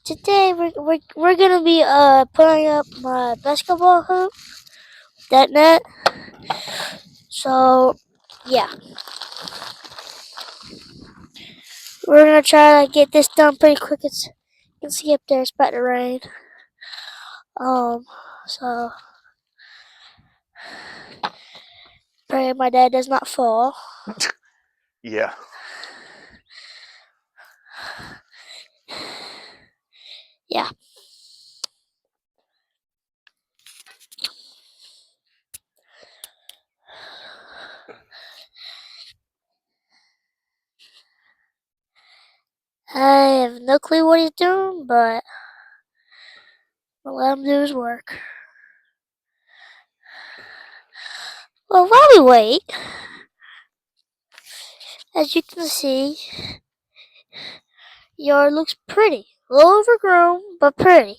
Today we're gonna be putting up my basketball hoop that net. So yeah, we're gonna try to get this done pretty quick. You can see up there it's about to rain. Um, so pray my dad does not fall. Yeah. Yeah. I have no clue what he's doing, but we'll let him do his work. Well, while we wait, as you can see, yard looks pretty. A little overgrown, but pretty.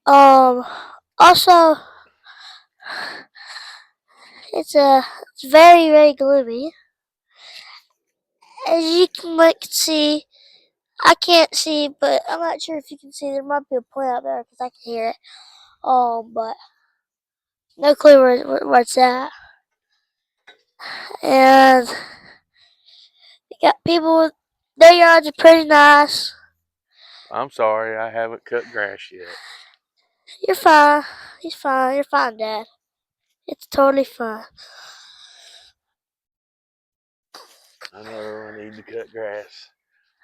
Um, Also, it's very gloomy. As you can see, I can't see, but I'm not sure if you can see. There might be a point out there because I can hear it. But no clue where it's at. And you got people with their yards are pretty nice. I'm sorry, I haven't cut grass yet. You're fine. He's fine. You're fine, Dad. It's totally fine. I know I need to cut grass.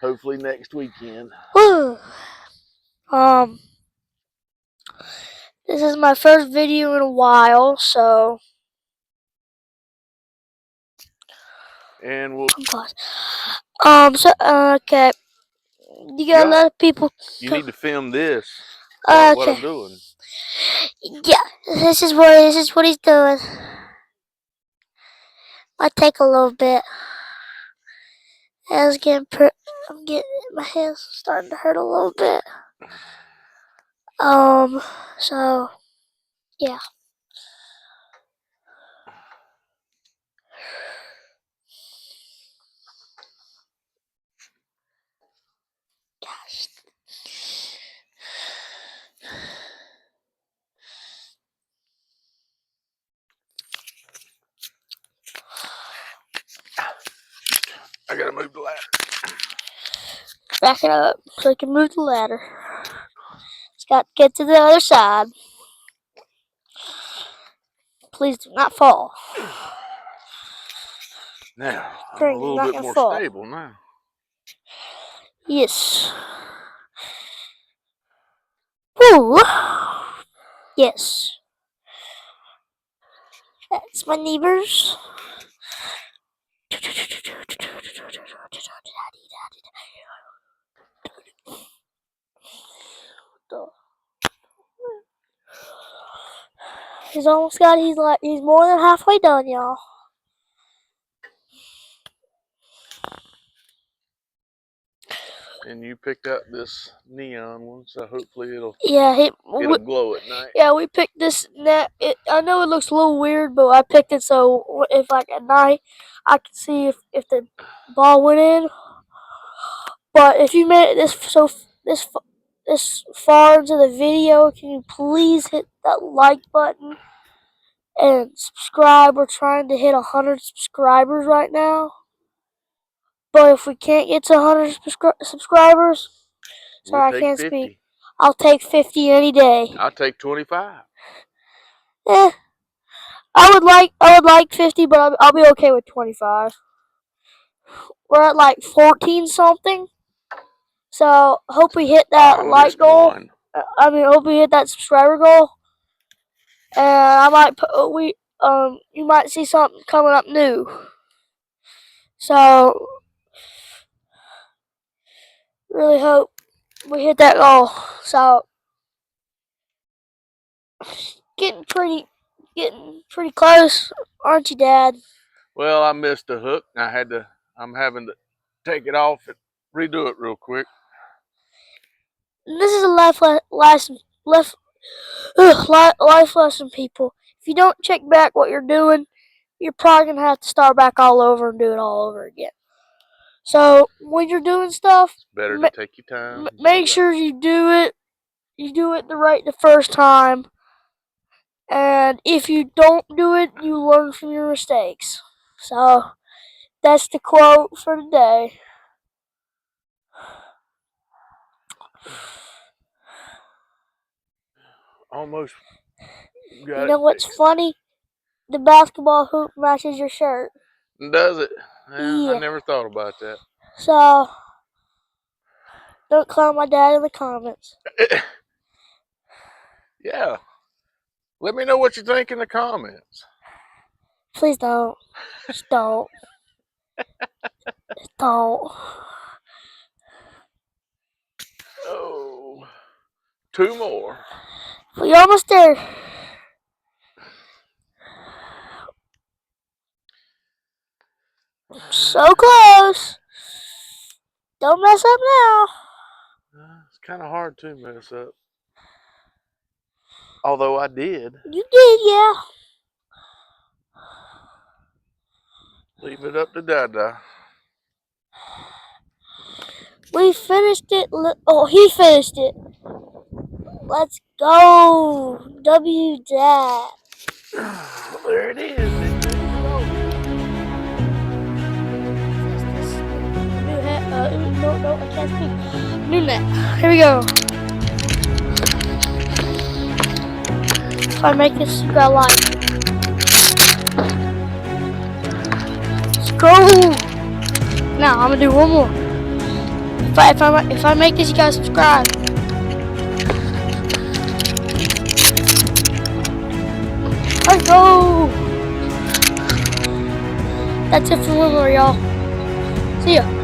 Hopefully next weekend. Woo. This is my first video in a while, so And we'll. pause. Okay. You got a Yeah, lot of people. you need to film this. What Okay. I'm doing. Yeah. This is what he's doing. Might take a little bit. I'm getting my hands starting to hurt a little bit. So yeah. Gosh. I gotta move the ladder. Back it up so I can move the ladder. It's got to get to the other side. Please do not fall. Now, I'm a Spring is little not bit gonna more fall. stable now. Yes. Woo. Yes. That's my neighbors. He's almost got. He's more than halfway done, y'all. And you picked up this neon one, so hopefully it'll glow at night. Yeah, we picked this net. I know it looks a little weird, but I picked it so if like at night I can see if the ball went in. But if you made it this far into the video, can you please hit that like button and subscribe? We're trying to hit 100 subscribers right now. But if we can't get to 100 subscribers, We'll sorry I take can't 50. speak. I'll take 50 any day. I'll take 25. Eh, I would like 50, but I'll be okay with 25. We're at like 14 something, so hope we hit that like goal. One. Hope we hit that subscriber goal. And I might put you might see something coming up new. So really hope we hit that goal. So getting pretty close, aren't you, Dad? Well, I missed a hook. I'm having to take it off and redo it real quick. This is a life lesson, people. If you don't check back what you're doing, you're probably gonna have to start back all over and do it all over again. So when you're doing stuff, Better Ma- to take your time. do make right. sure you do it. You do it the first time. And if you don't do it, you learn from your mistakes. So that's the quote for today. Almost got You it know what's fixed. funny? The basketball hoop matches your shirt. Does it? Yeah, Yeah. I never thought about that. So don't clown my dad in the comments. Yeah. Let me know what you think in the comments. Please don't. Just don't. Just don't. Oh, 2 more. We're almost there. So close. Don't mess up now. It's kind of hard to mess up. Although I did. You did, yeah. Leave it up to Dada. We finished it. Oh, he finished it. Let's go. W Dad. There it is. New hat. No, I can't speak. New net. Here we go. If I make this, you got like. Let's go. Now I'm gonna do one more. If I make this, you guys subscribe. Let's go. That's it for one more, y'all. See ya.